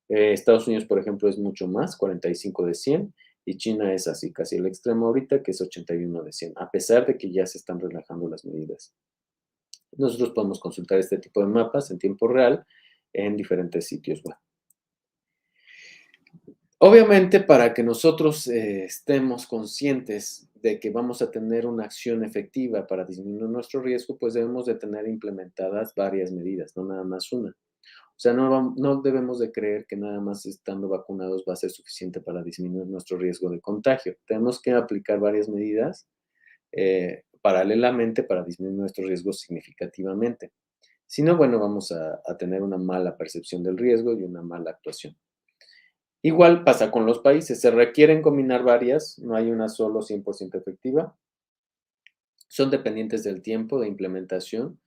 Estados Unidos, por ejemplo, es mucho más, 45 de 100, y China es así, casi el extremo ahorita, que es 81 de 100, a pesar de que ya se están relajando las medidas. Nosotros podemos consultar este tipo de mapas en tiempo real en diferentes sitios web. Obviamente, para que nosotros estemos conscientes de que vamos a tener una acción efectiva para disminuir nuestro riesgo, pues debemos de tener implementadas varias medidas, no nada más una. O sea, no debemos de creer que nada más estando vacunados va a ser suficiente para disminuir nuestro riesgo de contagio. Tenemos que aplicar varias medidas paralelamente para disminuir nuestro riesgo significativamente. Si no, bueno, vamos a tener una mala percepción del riesgo y una mala actuación. Igual pasa con los países, se requieren combinar varias, no hay una solo 100% efectiva. Son dependientes del tiempo de implementación,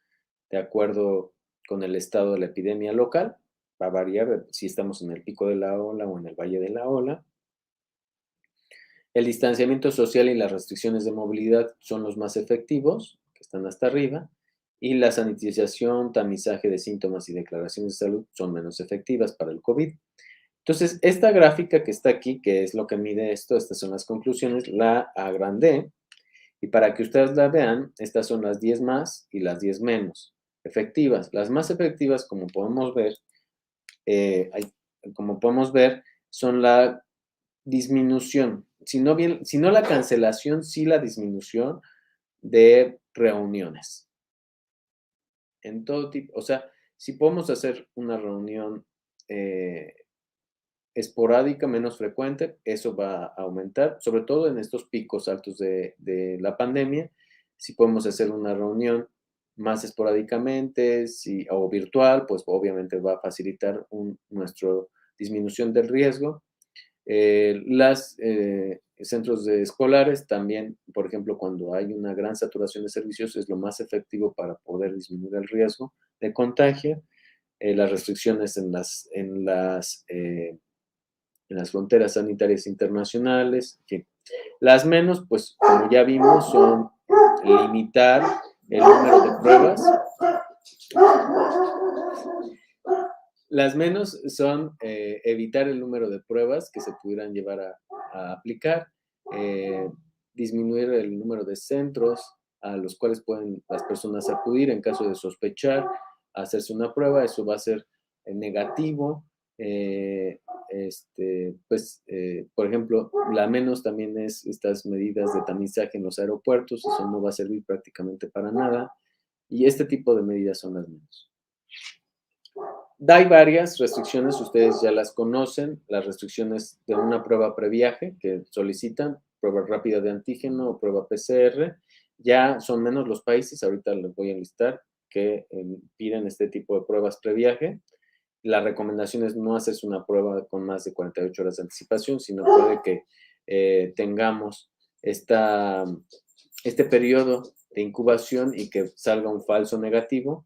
de acuerdo con el estado de la epidemia local. Va a variar si estamos en el pico de la ola o en el valle de la ola. El distanciamiento social y las restricciones de movilidad son los más efectivos, que están hasta arriba, y la sanitización, tamizaje de síntomas y declaraciones de salud son menos efectivas para el COVID. Entonces, esta gráfica que está aquí, que es lo que mide esto, estas son las conclusiones, la agrandé. Y para que ustedes la vean, estas son las 10 más y las 10 menos efectivas. Las más efectivas, como podemos ver, son la disminución. Si no la cancelación, sí la disminución de reuniones. En todo tipo, o sea, si podemos hacer una reunión esporádica, menos frecuente, eso va a aumentar, sobre todo en estos picos altos de la pandemia. Si podemos hacer una reunión más esporádicamente o virtual, pues obviamente va a facilitar nuestra disminución del riesgo. Los centros escolares también, por ejemplo, cuando hay una gran saturación de servicios, es lo más efectivo para poder disminuir el riesgo de contagio. Las restricciones en las fronteras sanitarias internacionales, en fin. Las menos, pues como ya vimos, son limitar el número de pruebas. Las menos son evitar el número de pruebas que se pudieran llevar a aplicar, disminuir el número de centros a los cuales pueden las personas acudir en caso de sospechar, hacerse una prueba. Eso va a ser negativo. Por ejemplo, la menos también es estas medidas de tamizaje en los aeropuertos. Eso no va a servir prácticamente para nada. Y este tipo de medidas son las menos. Hay varias restricciones, ustedes ya las conocen, las restricciones de una prueba previaje que solicitan, prueba rápida de antígeno o prueba PCR. Ya son menos los países, ahorita les voy a enlistar, que piden este tipo de pruebas previaje. La recomendación es no hacerse una prueba con más de 48 horas de anticipación, sino puede que tengamos este periodo de incubación y que salga un falso negativo.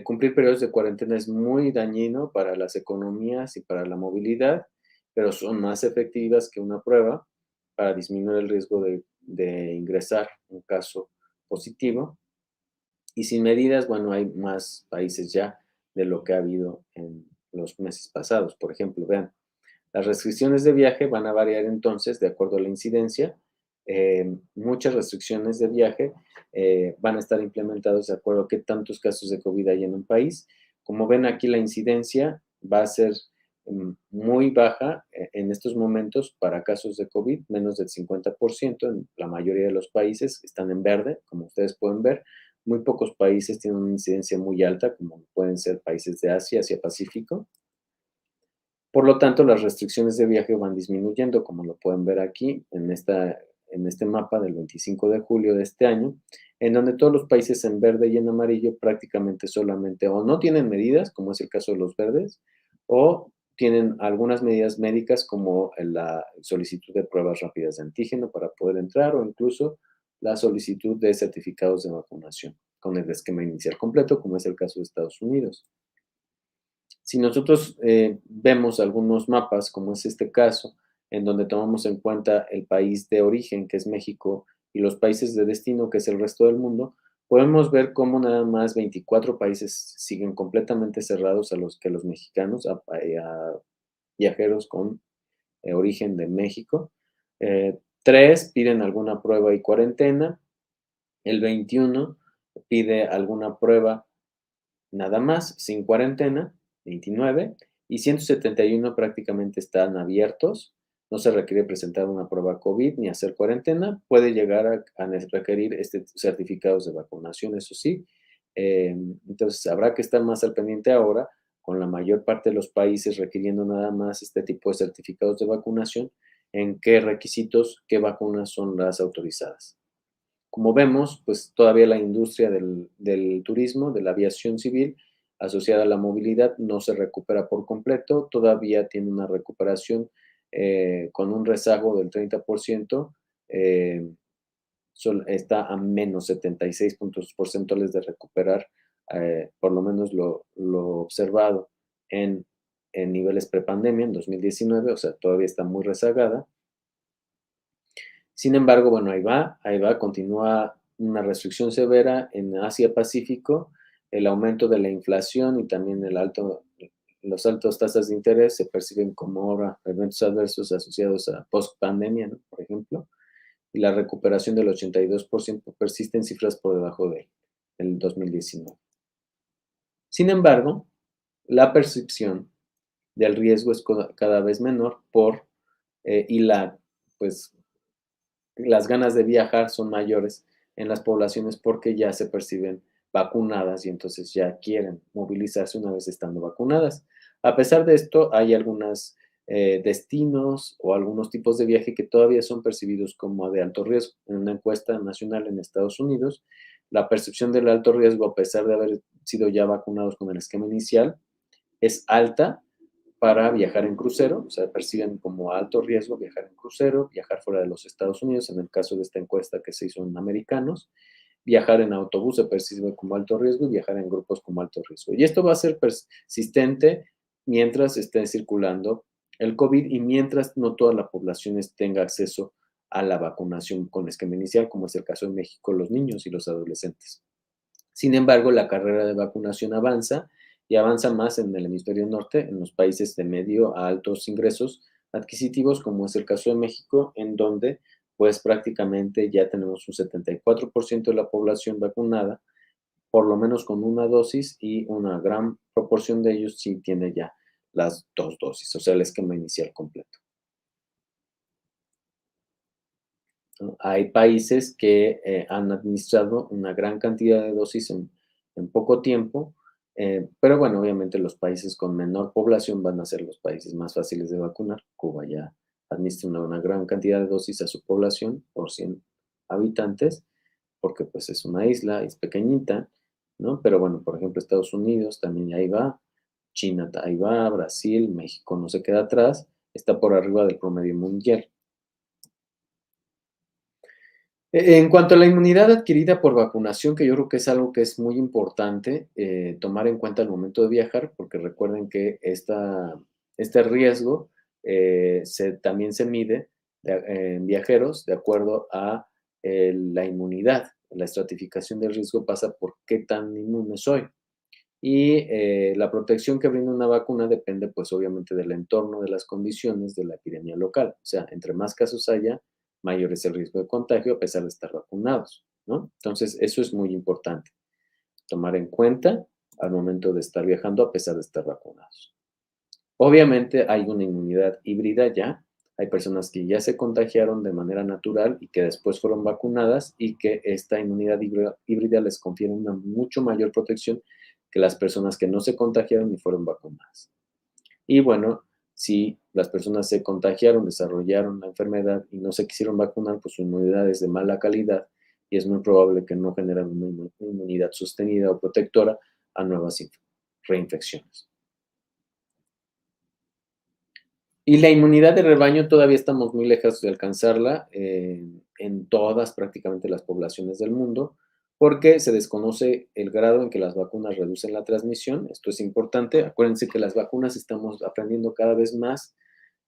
Cumplir periodos de cuarentena es muy dañino para las economías y para la movilidad, pero son más efectivas que una prueba para disminuir el riesgo de ingresar un caso positivo. Y sin medidas, bueno, hay más países ya de lo que ha habido en los meses pasados. Por ejemplo, vean, las restricciones de viaje van a variar entonces de acuerdo a la incidencia. Muchas restricciones de viaje van a estar implementadas de acuerdo a qué tantos casos de COVID hay en un país. Como ven aquí, la incidencia va a ser muy baja en estos momentos para casos de COVID, menos del 50%. En la mayoría de los países están en verde, como ustedes pueden ver. Muy pocos países tienen una incidencia muy alta, como pueden ser países de Asia, Asia-Pacífico. Por lo tanto, las restricciones de viaje van disminuyendo, como lo pueden ver aquí en este mapa del 25 de julio de este año, en donde todos los países en verde y en amarillo prácticamente solamente o no tienen medidas, como es el caso de los verdes, o tienen algunas medidas médicas como la solicitud de pruebas rápidas de antígeno para poder entrar, o incluso la solicitud de certificados de vacunación con el esquema inicial completo, como es el caso de Estados Unidos. Si nosotros vemos algunos mapas, como es este caso, en donde tomamos en cuenta el país de origen, que es México, y los países de destino, que es el resto del mundo, podemos ver cómo nada más 24 países siguen completamente cerrados a los mexicanos, a viajeros con origen de México. 3 piden alguna prueba y cuarentena. El 21 pide alguna prueba nada más, sin cuarentena, 29, y 171 prácticamente están abiertos. No se requiere presentar una prueba COVID ni hacer cuarentena. Puede llegar a requerir certificados de vacunación, eso sí. Entonces, habrá que estar más al pendiente ahora, con la mayor parte de los países requiriendo nada más este tipo de certificados de vacunación, en qué requisitos, qué vacunas son las autorizadas. Como vemos, pues todavía la industria del turismo, de la aviación civil, asociada a la movilidad, no se recupera por completo, todavía tiene una recuperación con un rezago del 30%, está a menos 76 puntos porcentuales de recuperar por lo menos lo observado en niveles prepandemia en 2019, o sea, todavía está muy rezagada. Sin embargo, bueno, ahí va, continúa una restricción severa en Asia-Pacífico, el aumento de la inflación y también los altos tasas de interés se perciben como ahora eventos adversos asociados a post-pandemia, ¿no? Por ejemplo, y la recuperación del 82% persiste en cifras por debajo del 2019. Sin embargo, la percepción del riesgo es cada vez menor pues, las ganas de viajar son mayores en las poblaciones porque ya se perciben vacunadas y entonces ya quieren movilizarse una vez estando vacunadas. A pesar de esto, hay algunos destinos o algunos tipos de viaje que todavía son percibidos como de alto riesgo. En una encuesta nacional en Estados Unidos, la percepción del alto riesgo, a pesar de haber sido ya vacunados con el esquema inicial, es alta para viajar en crucero, o sea, perciben como alto riesgo viajar en crucero, viajar fuera de los Estados Unidos, en el caso de esta encuesta que se hizo en americanos, viajar en autobús se percibe como alto riesgo y viajar en grupos como alto riesgo. Y esto va a ser persistente mientras esté circulando el COVID y mientras no toda la población tenga acceso a la vacunación con esquema inicial, como es el caso en México, los niños y los adolescentes. Sin embargo, la carrera de vacunación avanza y avanza más en el hemisferio norte, en los países de medio a altos ingresos, adquisitivos, como es el caso de México, en donde pues prácticamente ya tenemos un 74% de la población vacunada, por lo menos con una dosis, y una gran proporción de ellos sí tiene ya las 2 dosis, o sea, el esquema inicial completo, ¿no? Hay países que han administrado una gran cantidad de dosis en poco tiempo, pero bueno, obviamente los países con menor población van a ser los países más fáciles de vacunar. Cuba ya administra una gran cantidad de dosis a su población por 100 habitantes, porque pues es una isla, es pequeñita, ¿no? Pero bueno, por ejemplo, Estados Unidos también ahí va, China ahí va, Brasil, México no se queda atrás, está por arriba del promedio mundial. En cuanto a la inmunidad adquirida por vacunación, que yo creo que es algo que es muy importante tomar en cuenta al momento de viajar, porque recuerden que este riesgo también se mide en viajeros de acuerdo a la inmunidad. La estratificación del riesgo pasa por qué tan inmune soy. Y la protección que brinda una vacuna depende, pues, obviamente del entorno, de las condiciones de la epidemia local. O sea, entre más casos haya, mayor es el riesgo de contagio a pesar de estar vacunados, ¿no? Entonces, eso es muy importante, tomar en cuenta al momento de estar viajando a pesar de estar vacunados. Obviamente hay una inmunidad híbrida ya. Hay personas que ya se contagiaron de manera natural y que después fueron vacunadas y que esta inmunidad híbrida les confiere una mucho mayor protección que las personas que no se contagiaron y fueron vacunadas. Y bueno, si las personas se contagiaron, desarrollaron la enfermedad y no se quisieron vacunar, pues su inmunidad es de mala calidad y es muy probable que no generen una inmunidad sostenida o protectora a nuevas reinfecciones. Y la inmunidad de rebaño todavía estamos muy lejos de alcanzarla en todas prácticamente las poblaciones del mundo, porque se desconoce el grado en que las vacunas reducen la transmisión. Esto es importante. Acuérdense que las vacunas estamos aprendiendo cada vez más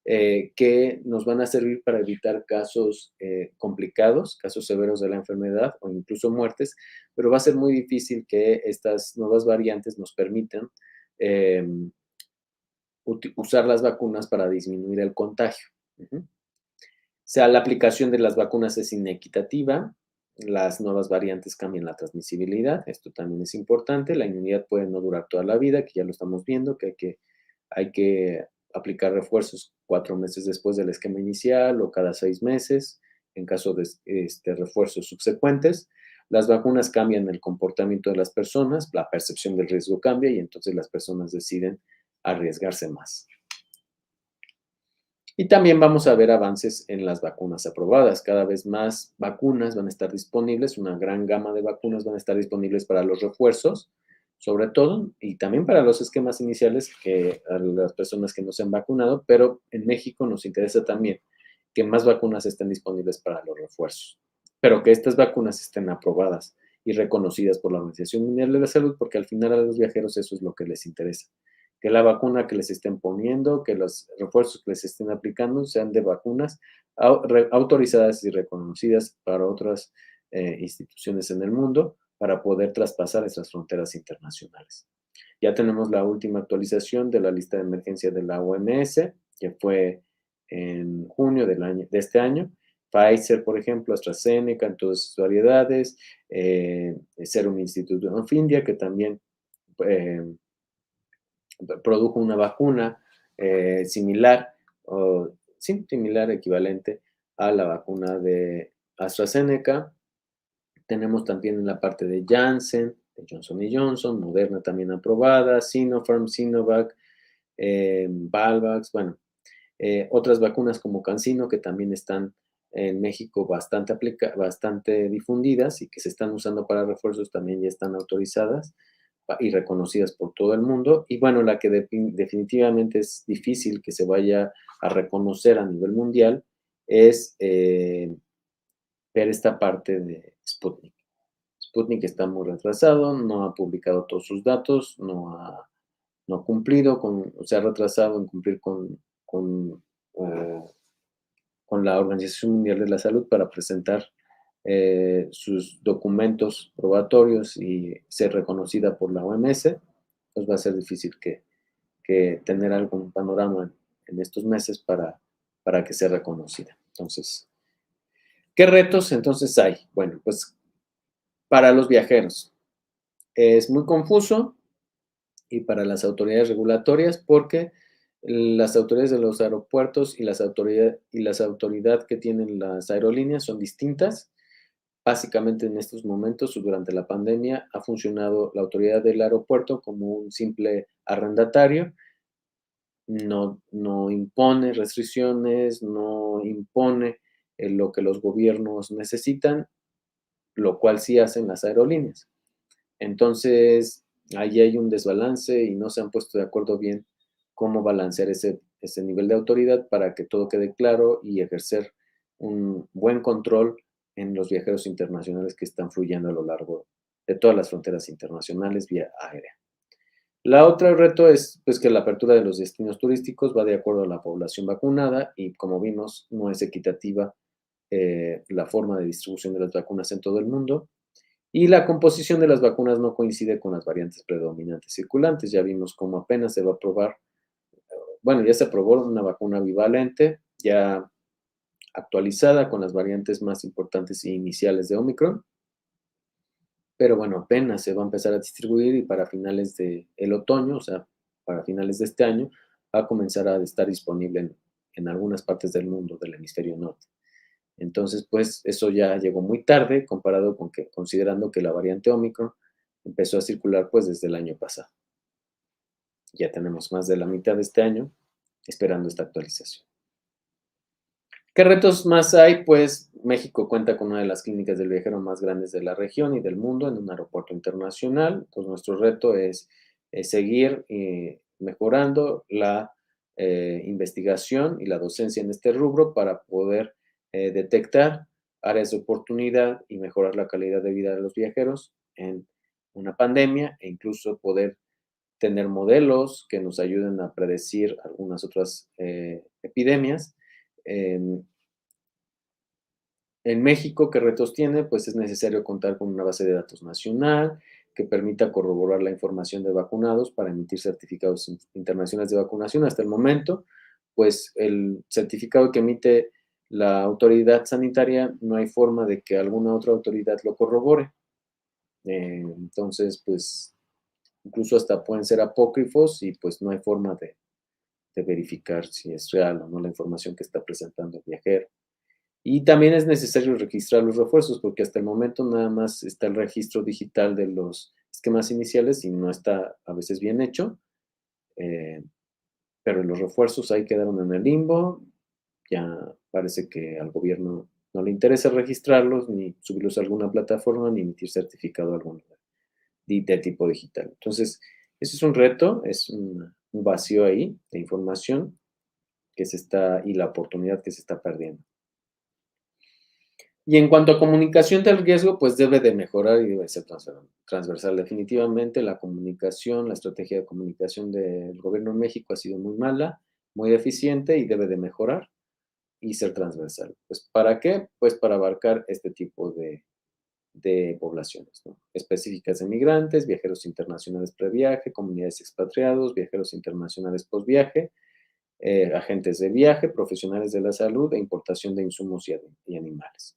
que nos van a servir para evitar casos complicados, casos severos de la enfermedad o incluso muertes, pero va a ser muy difícil que estas nuevas variantes nos permitan usar las vacunas para disminuir el contagio. O sea, la aplicación de las vacunas es inequitativa, las nuevas variantes cambian la transmisibilidad, esto también es importante, la inmunidad puede no durar toda la vida, que ya lo estamos viendo, que hay que aplicar refuerzos 4 meses después del esquema inicial o cada 6 meses, en caso de refuerzos subsecuentes. Las vacunas cambian el comportamiento de las personas, la percepción del riesgo cambia y entonces las personas deciden arriesgarse más. Y también vamos a ver avances en las vacunas aprobadas. Cada vez más vacunas van a estar disponibles, una gran gama de vacunas van a estar disponibles para los refuerzos, sobre todo, y también para los esquemas iniciales que a las personas que no se han vacunado, pero en México nos interesa también que más vacunas estén disponibles para los refuerzos, pero que estas vacunas estén aprobadas y reconocidas por la Organización Mundial de la Salud, porque al final a los viajeros eso es lo que les interesa, que la vacuna que les estén poniendo, que los refuerzos que les estén aplicando sean de vacunas autorizadas y reconocidas para otras instituciones en el mundo para poder traspasar esas fronteras internacionales. Ya tenemos la última actualización de la lista de emergencia de la OMS, que fue en junio de este año. Pfizer, por ejemplo, AstraZeneca en todas sus variedades, Serum Institute of India, que también produjo una vacuna similar, similar, equivalente a la vacuna de AstraZeneca. Tenemos también en la parte de Janssen, de Johnson Johnson, Moderna también aprobada, Sinopharm, Sinovac, Valvax, bueno, otras vacunas como CanSino que también están en México bastante difundidas y que se están usando para refuerzos también ya están autorizadas y reconocidas por todo el mundo. Y bueno, la que definitivamente es difícil que se vaya a reconocer a nivel mundial es ver esta parte de Sputnik. Sputnik está muy retrasado, no ha publicado todos sus datos, no ha cumplido, se ha retrasado en cumplir con la Organización Mundial de la Salud para presentar sus documentos probatorios y ser reconocida por la OMS, pues va a ser difícil que tener algún panorama en estos meses para para que sea reconocida. Entonces, ¿qué retos entonces hay? Bueno, pues para los viajeros es muy confuso y para las autoridades regulatorias porque las autoridades de los aeropuertos y las autoridades que tienen las aerolíneas son distintas. Básicamente en estos momentos, durante la pandemia, ha funcionado la autoridad del aeropuerto como un simple arrendatario, no impone restricciones, no impone lo que los gobiernos necesitan, lo cual sí hacen las aerolíneas. Entonces, ahí hay un desbalance y no se han puesto de acuerdo bien cómo balancear ese nivel de autoridad para que todo quede claro y ejercer un buen control en los viajeros internacionales que están fluyendo a lo largo de todas las fronteras internacionales vía aérea. La otra reto es pues, que la apertura de los destinos turísticos va de acuerdo a la población vacunada y como vimos no es equitativa la forma de distribución de las vacunas en todo el mundo. Y la composición de las vacunas no coincide con las variantes predominantes circulantes. Ya vimos cómo apenas se va a probar, bueno, ya se aprobó una vacuna bivalente, ya actualizada con las variantes más importantes e iniciales de Omicron, pero bueno, apenas se va a empezar a distribuir y para finales del otoño, o sea, para finales de este año, va a comenzar a estar disponible en algunas partes del mundo del hemisferio norte. Entonces, pues eso ya llegó muy tarde comparado con que, considerando que la variante Omicron empezó a circular pues desde el año pasado. Ya tenemos más de la mitad de este año esperando esta actualización. ¿Qué retos más hay? Pues México cuenta con una de las clínicas del viajero más grandes de la región y del mundo en un aeropuerto internacional. Entonces, nuestro reto es seguir mejorando la investigación y la docencia en este rubro para poder detectar áreas de oportunidad y mejorar la calidad de vida de los viajeros en una pandemia e incluso poder tener modelos que nos ayuden a predecir algunas otras epidemias. En México, ¿qué retos tiene? Pues es necesario contar con una base de datos nacional que permita corroborar la información de vacunados para emitir certificados internacionales de vacunación. Hasta el momento, pues el certificado que emite la autoridad sanitaria no hay forma de que alguna otra autoridad lo corrobore. Entonces, pues incluso hasta pueden ser apócrifos y pues no hay forma de verificar si es real o no la información que está presentando el viajero. Y también es necesario registrar los refuerzos, porque hasta el momento nada más está el registro digital de los esquemas iniciales y no está a veces bien hecho, pero los refuerzos ahí quedaron en el limbo. Ya parece que al gobierno no le interesa registrarlos, ni subirlos a alguna plataforma, ni emitir certificado alguno de tipo digital. Entonces, eso es un reto, es un vacío ahí de información que se está y la oportunidad que se está perdiendo. Y en cuanto a comunicación del riesgo, pues debe de mejorar y debe ser transversal. Definitivamente la comunicación, la estrategia de comunicación del gobierno de México ha sido muy mala, muy deficiente y debe de mejorar y ser transversal. Pues ¿para qué? Pues para abarcar este tipo de poblaciones, ¿no? Específicas de migrantes, viajeros internacionales previaje, comunidades expatriados, viajeros internacionales postviaje, agentes de viaje, profesionales de la salud e importación de insumos y animales.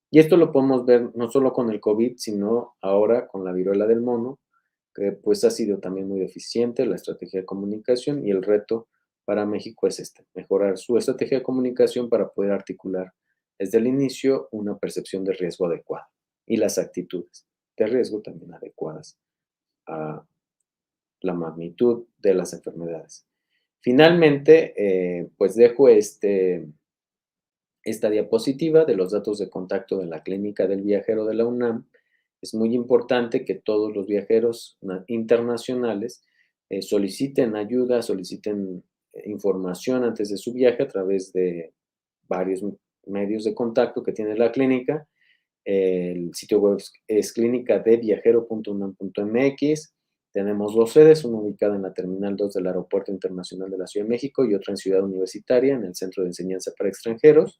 Y esto lo podemos ver no solo con el COVID, sino ahora con la viruela del mono, que pues ha sido también muy eficiente la estrategia de comunicación y el reto para México es este, mejorar su estrategia de comunicación para poder articular desde el inicio una percepción de riesgo adecuada y las actitudes de riesgo también adecuadas a la magnitud de las enfermedades. Finalmente, pues dejo esta diapositiva de los datos de contacto de la clínica del viajero de la UNAM. Es muy importante que todos los viajeros internacionales soliciten ayuda, soliciten información antes de su viaje a través de varios medios de contacto que tiene la clínica. El sitio web es clinicadeviajero.unam.mx. Tenemos dos sedes, una ubicada en la Terminal 2 del Aeropuerto Internacional de la Ciudad de México y otra en Ciudad Universitaria, en el Centro de Enseñanza para Extranjeros.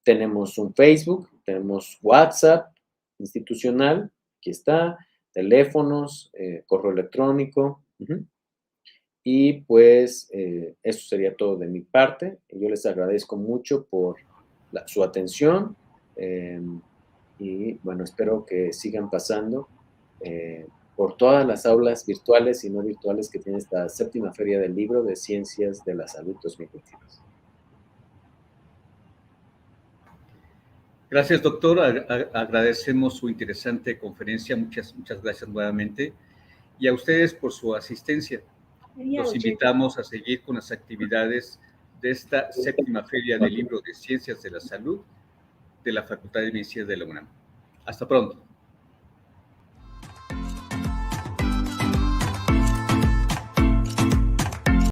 Tenemos un Facebook, tenemos WhatsApp institucional, aquí está, teléfonos, correo electrónico. Y pues eso sería todo de mi parte. Yo les agradezco mucho por su atención y bueno, espero que sigan pasando por todas las aulas virtuales y no virtuales que tiene esta séptima Feria del Libro de Ciencias de la Salud 2022. Gracias, doctor. Agradecemos su interesante conferencia. Muchas gracias nuevamente. Y a ustedes por su asistencia. Los invitamos a seguir con las actividades de esta séptima Feria del Libro de Ciencias de la Salud de la Facultad de Medicina de la UNAM. Hasta pronto.